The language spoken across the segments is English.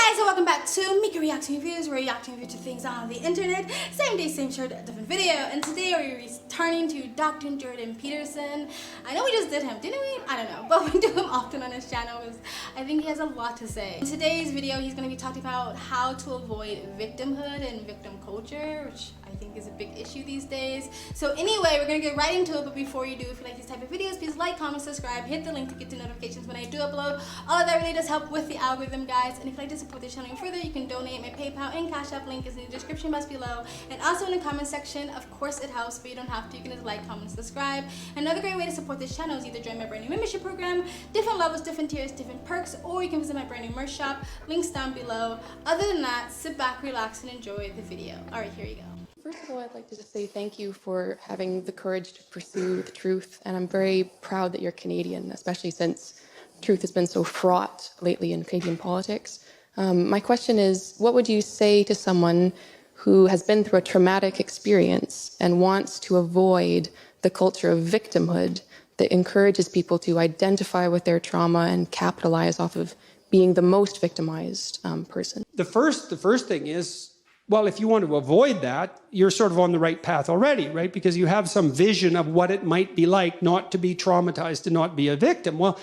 Guys, so welcome back to Mika Reacting Reviews. We're reacting to things on the internet. Same day, same shirt, different video. And today we're returning to Dr. Jordan Peterson. I know we just did him, didn't we? I don't know, but we do him often on his channel because I think he has a lot to say. In today's video, he's going to be talking about how to avoid victimhood and victim culture, which I think is a big issue these days. So anyway, we're going to get right into it, but before you do, if you like these type of videos, please like, comment, subscribe, hit the link to get the notifications when I do upload. All of that really does help with the algorithm, guys. And if you'd like to support the channel even further, you can donate. My PayPal and Cash App link is in the description box below, and also in the comment section. Of course it helps, but you don't have to. You can just like, comment, subscribe. Another great way to support this channel is either join my brand new membership program, different levels, different tiers, different perks, or you can visit my brand new merch shop, links down below. Other than that, sit back, relax, and enjoy the video. All right, here you go. First of all, I'd like to just say thank you for having the courage to pursue the truth, and I'm very proud that you're Canadian, especially since truth has been so fraught lately in Canadian politics. My question is, what would you say to someone who has been through a traumatic experience and wants to avoid the culture of victimhood that encourages people to identify with their trauma and capitalize off of being the most victimized person? The first thing is, well, if you want to avoid that, you're sort of on the right path already, right? Because you have some vision of what it might be like not to be traumatized, to not be a victim. Well,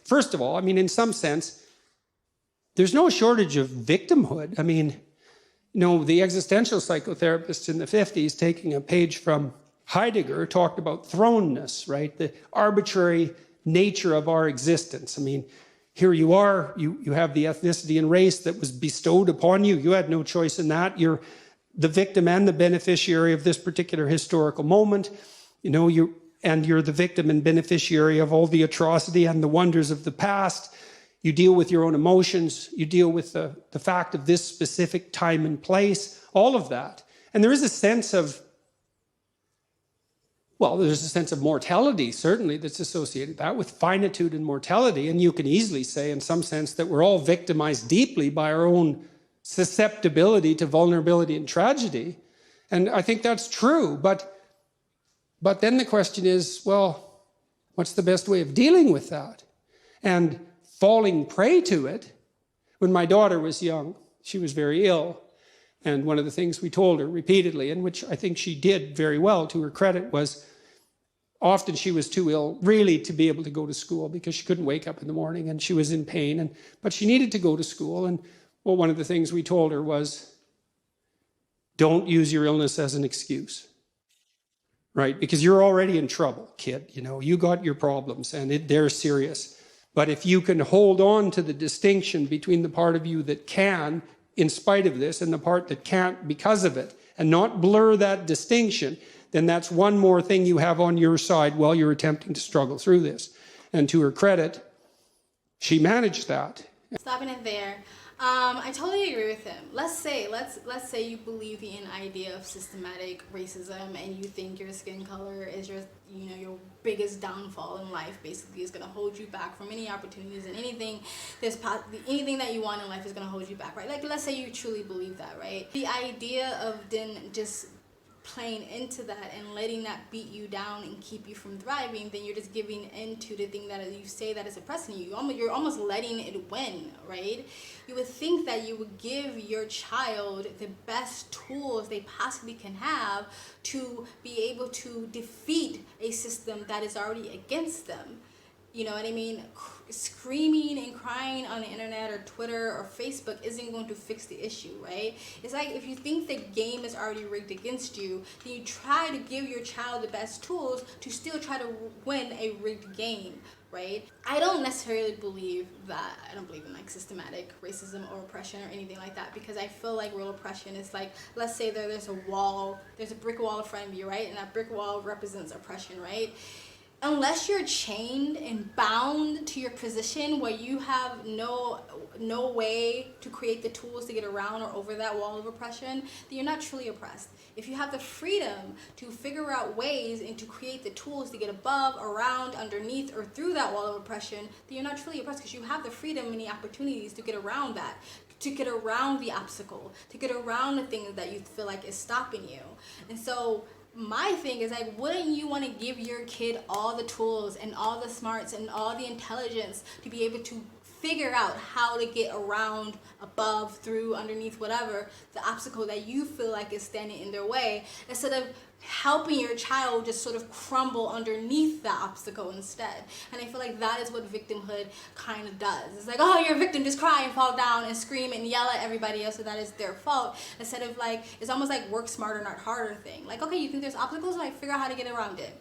first of all, I mean, in some sense, there's no shortage of victimhood. I mean, you know, the existential psychotherapists in the 50s, taking a page from Heidegger, talked about thrownness, right? The arbitrary nature of our existence. I mean, here you are, you have the ethnicity and race that was bestowed upon you. You had no choice in that. You're the victim and the beneficiary of this particular historical moment. You know, you're the victim and beneficiary of all the atrocity and the wonders of the past. You deal with your own emotions. You deal with the fact of this specific time and place, all of that. And there is a sense of, well, there's a sense of mortality, certainly, that's associated with that, with finitude and mortality. And you can easily say, in some sense, that we're all victimized deeply by our own susceptibility to vulnerability and tragedy. And I think that's true. But then the question is, well, what's the best way of dealing with that? And falling prey to it. When my daughter was young, she was very ill. And one of the things we told her repeatedly, and which I think she did very well to her credit, was often she was too ill really to be able to go to school because she couldn't wake up in the morning and she was in pain. But she needed to go to school. And well, one of the things we told her was, don't use your illness as an excuse. Right? Because you're already in trouble, kid. You know, you got your problems and they're serious. But if you can hold on to the distinction between the part of you that can, in spite of this, and the part that can't because of it, and not blur that distinction, then that's one more thing you have on your side while you're attempting to struggle through this. And to her credit, she managed that. Stopping it there. I totally agree with him. Let's say you believe in an idea of systematic racism and you think your skin color is your biggest downfall in life, basically is going to hold you back from any opportunities, and anything that you want in life is going to hold you back, right? Like, let's say you truly believe that, right? The idea of then just playing into that and letting that beat you down and keep you from thriving, then you're just giving into the thing that you say that is oppressing you. You're almost letting it win, right? You would think that you would give your child the best tools they possibly can have to be able to defeat a system that is already against them. You know what I mean? Screaming and crying on the internet or Twitter or Facebook isn't going to fix the issue, right? It's like if you think the game is already rigged against you, then you try to give your child the best tools to still try to win a rigged game, right? I don't necessarily believe that. I don't believe in like systematic racism or oppression or anything like that, because I feel like real oppression is like, let's say there's a wall, there's a brick wall in front of you, right? And that brick wall represents oppression, right? Unless you're chained and bound to your position where you have no way to create the tools to get around or over that wall of oppression, then you're not truly oppressed. If you have the freedom to figure out ways and to create the tools to get above, around, underneath, or through that wall of oppression, then you're not truly oppressed, because you have the freedom and the opportunities to get around that, to get around the obstacle, to get around the thing that you feel like is stopping you. And so my thing is, like, wouldn't you want to give your kid all the tools and all the smarts and all the intelligence to be able to figure out how to get around, above, through, underneath, whatever, the obstacle that you feel like is standing in their way, instead of helping your child just sort of crumble underneath that obstacle instead. And I feel like that is what victimhood kind of does. It's like, oh, you're a victim, just cry and fall down and scream and yell at everybody else so that is their fault. Instead of like, it's almost like work smarter, not harder thing. Like, okay, you think there's obstacles, like figure out how to get around it.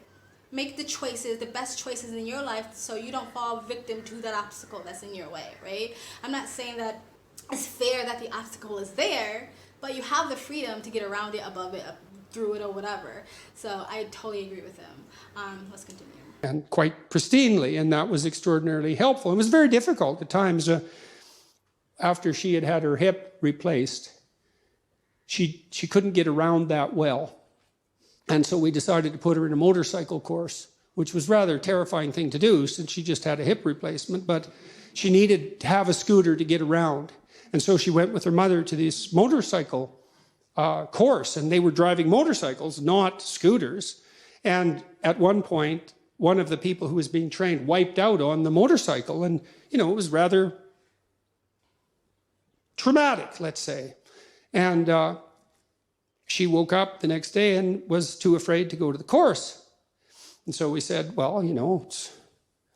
Make the choices, the best choices in your life, so you don't fall victim to that obstacle that's in your way, right? I'm not saying that it's fair that the obstacle is there, but you have the freedom to get around it, above it, through it, or whatever. So I totally agree with him. Let's continue. And quite pristinely, and that was extraordinarily helpful. It was very difficult at times. After she had had her hip replaced, she couldn't get around that well. And so we decided to put her in a motorcycle course, which was rather a terrifying thing to do since she just had a hip replacement, but she needed to have a scooter to get around. And so she went with her mother to this motorcycle course, and they were driving motorcycles, not scooters. And at one point, one of the people who was being trained wiped out on the motorcycle, and it was rather traumatic, let's say. And she woke up the next day and was too afraid to go to the course. And so we said, well, it's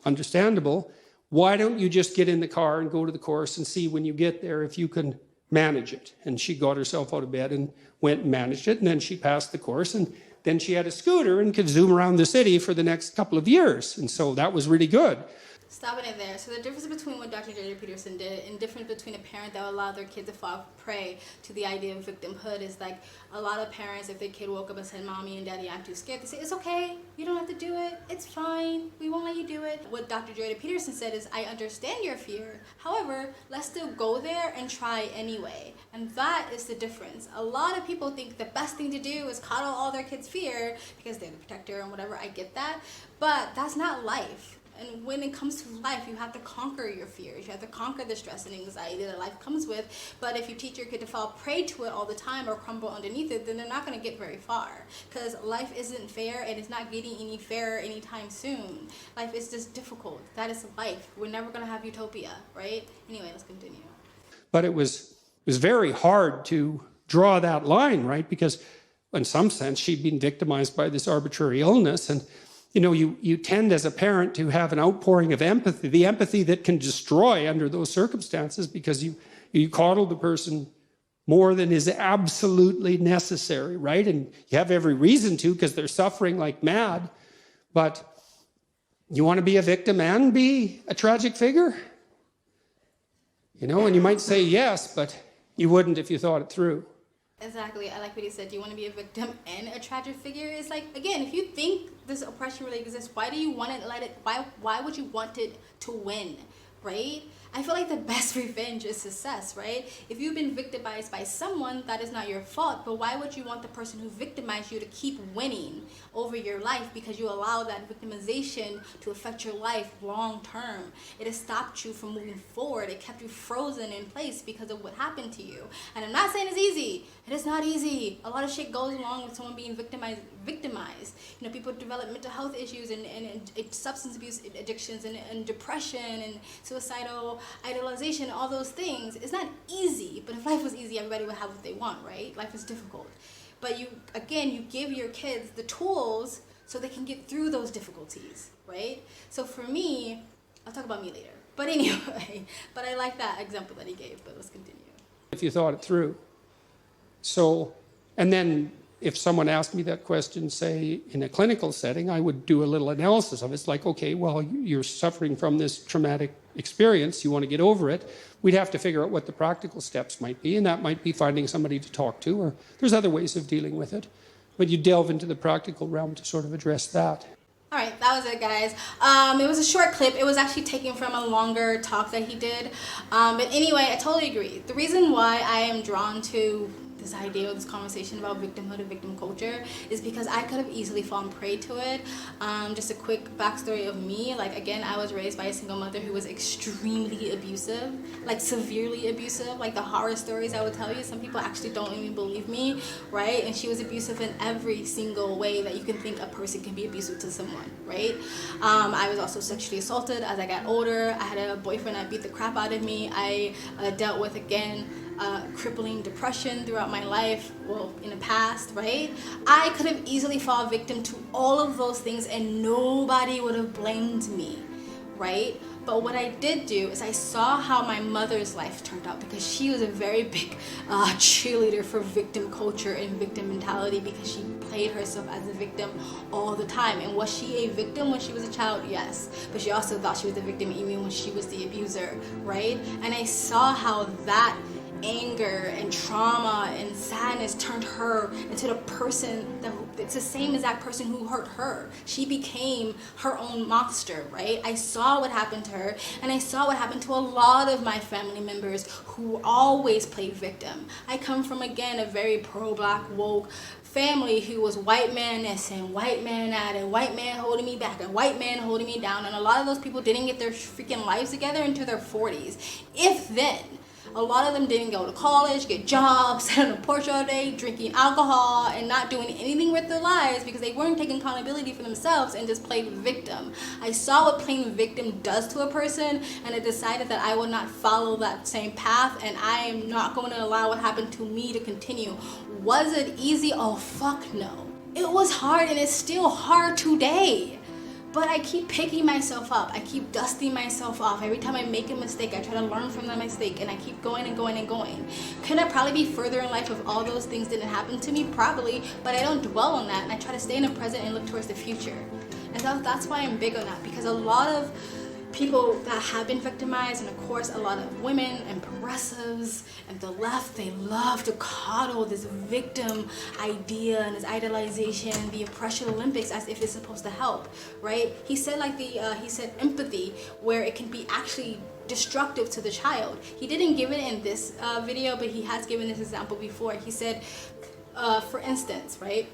understandable. Why don't you just get in the car and go to the course and see when you get there if you can manage it? And she got herself out of bed and went and managed it, and then she passed the course, and then she had a scooter and could zoom around the city for the next couple of years. And so that was really good. Stopping it there. So the difference between what Dr. J.D. Peterson did and difference between a parent that will allow their kid to fall prey to the idea of victimhood is like a lot of parents, if their kid woke up and said, Mommy and Daddy, I'm too scared, they say, it's okay. You don't have to do it. It's fine. We won't let you do it. What Dr. J.D. Peterson said is, I understand your fear. However, let's still go there and try anyway. And that is the difference. A lot of people think the best thing to do is coddle all their kids' fear because they're the protector and whatever. I get that. But that's not life. And when it comes to life, you have to conquer your fears. You have to conquer the stress and anxiety that life comes with. But if you teach your kid to fall prey to it all the time or crumble underneath it, then they're not going to get very far. Because life isn't fair, and it's not getting any fairer anytime soon. Life is just difficult. That is life. We're never going to have utopia, right? Anyway, let's continue. But it was very hard to draw that line, right? Because in some sense, she'd been victimized by this arbitrary illness, and you tend as a parent to have an outpouring of empathy, the empathy that can destroy under those circumstances, because you coddle the person more than is absolutely necessary, right? And you have every reason to, because they're suffering like mad. But you want to be a victim and be a tragic figure? And you might say yes, but you wouldn't if you thought it through. Exactly. I like what he said. Do you want to be a victim and a tragic figure? It's like, again, if you think this oppression really exists, why do you want to let it, why would you want it to win, right? I feel like the best revenge is success, right? If you've been victimized by someone, that is not your fault, but why would you want the person who victimized you to keep winning over your life because you allow that victimization to affect your life long term? It has stopped you from moving forward. It kept you frozen in place because of what happened to you. And I'm not saying it's easy. It is not easy. A lot of shit goes along with someone being victimized. People develop mental health issues and substance abuse addictions and depression and suicidal idolization, all those things. It's not easy, but if life was easy, everybody would have what they want, right? Life is difficult. But you give your kids the tools so they can get through those difficulties, right? So for me, I'll talk about me later. But anyway, but I like that example that he gave, but let's continue. If you thought it through. So, and then if someone asked me that question, say, in a clinical setting, I would do a little analysis of it. It's like, okay, well, you're suffering from this traumatic experience. You want to get over it. We'd have to figure out what the practical steps might be, and that might be finding somebody to talk to, or there's other ways of dealing with it. But you delve into the practical realm to sort of address that. All right, that was it, guys. It was a short clip. It was actually taken from a longer talk that he did. But anyway, I totally agree. The reason why I am drawn to this idea, this conversation about victimhood and victim culture, is because I could have easily fallen prey to it. Just a quick backstory of me. Like, again, I was raised by a single mother who was extremely abusive, like severely abusive. Like the horror stories I would tell you, some people actually don't even believe me, right? And she was abusive in every single way that you can think a person can be abusive to someone, right? I was also sexually assaulted as I got older. I had a boyfriend that beat the crap out of me. I dealt with, again, crippling depression throughout my life, well, in the past, right? I could have easily fallen victim to all of those things and nobody would have blamed me, right? But what I did do is I saw how my mother's life turned out, because she was a very big cheerleader for victim culture and victim mentality, because she played herself as a victim all the time. And was she a victim when she was a child? Yes. But she also thought she was a victim even when she was the abuser, right? And I saw how that anger and trauma and sadness turned her into the person that, it's the same exact person who hurt her. She became her own monster, right? I saw what happened to her, and I saw what happened to a lot of my family members who always played victim. I come from, again, a very pro-black woke family who was white man this and white man that and white man holding me back and white man holding me down, and a lot of those people didn't get their freaking lives together until their 40s, if then. A lot of them didn't go to college, get jobs, sit on a porch all day, drinking alcohol, and not doing anything with their lives because they weren't taking accountability for themselves and just played victim. I saw what playing victim does to a person, and I decided that I would not follow that same path, and I am not going to allow what happened to me to continue. Was it easy? Oh, fuck no. It was hard, and it's still hard today. But I keep picking myself up. I keep dusting myself off. Every time I make a mistake, I try to learn from that mistake, and I keep going and going and going. Could I probably be further in life if all those things didn't happen to me? Probably, but I don't dwell on that, and I try to stay in the present and look towards the future. And that's why I'm big on that, because a lot of people that have been victimized, and of course a lot of women and progressives and the left, they love to coddle this victim idea and this idolization, the oppression Olympics, as if it's supposed to help, right? He said he said empathy, where it can be actually destructive to the child. He didn't give it in this video, but he has given this example before. He said, for instance, right?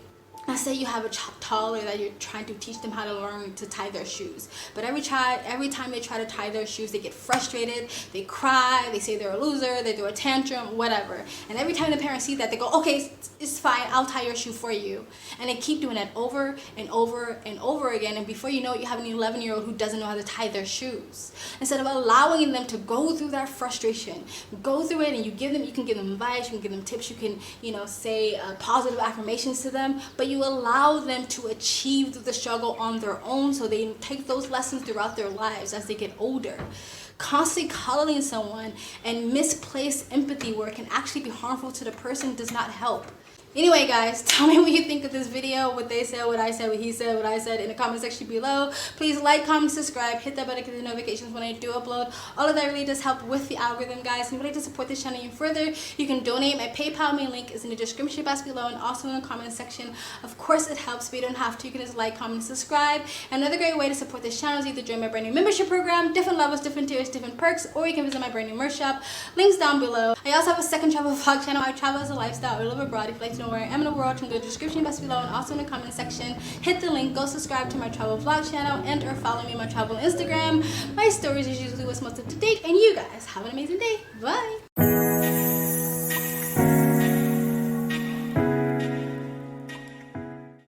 Let's say you have a toddler that you're trying to teach them how to learn to tie their shoes. But every time they try to tie their shoes, they get frustrated, they cry, they say they're a loser, they do a tantrum, whatever. And every time the parents see that, they go, okay, it's fine, I'll tie your shoe for you. And they keep doing that over and over and over again. And before you know it, you have an 11-year-old who doesn't know how to tie their shoes. Instead of allowing them to go through that frustration, go through it, and you can give them advice, you can give them tips, you can, say positive affirmations to them, but you allow them to achieve the struggle on their own, so they take those lessons throughout their lives as they get older. Constantly coddling someone and misplaced empathy where it can actually be harmful to the person does not help. Anyway, guys, tell me what you think of this video, what they said, what I said, what he said, what I said in the comment section below. Please like, comment, subscribe, hit that button to get the notifications when I do upload. All of that really does help with the algorithm, guys. And if you'd like to support this channel even further, you can donate. My PayPal main link is in the description box below and also in the comment section. Of course, it helps, but you don't have to. You can just like, comment, subscribe. Another great way to support this channel is either join my brand new membership program, different levels, different tiers, different perks, or you can visit my brand new merch shop. Links down below. I also have a second travel vlog channel. I travel as a lifestyle. I live abroad. If you'd like to know where I am in the world, you can go to the description box below and also in the comment section. Hit the link, go subscribe to my travel vlog channel, and or follow me on my travel Instagram. My stories is usually what's most up to date, and you guys have an amazing day. Bye.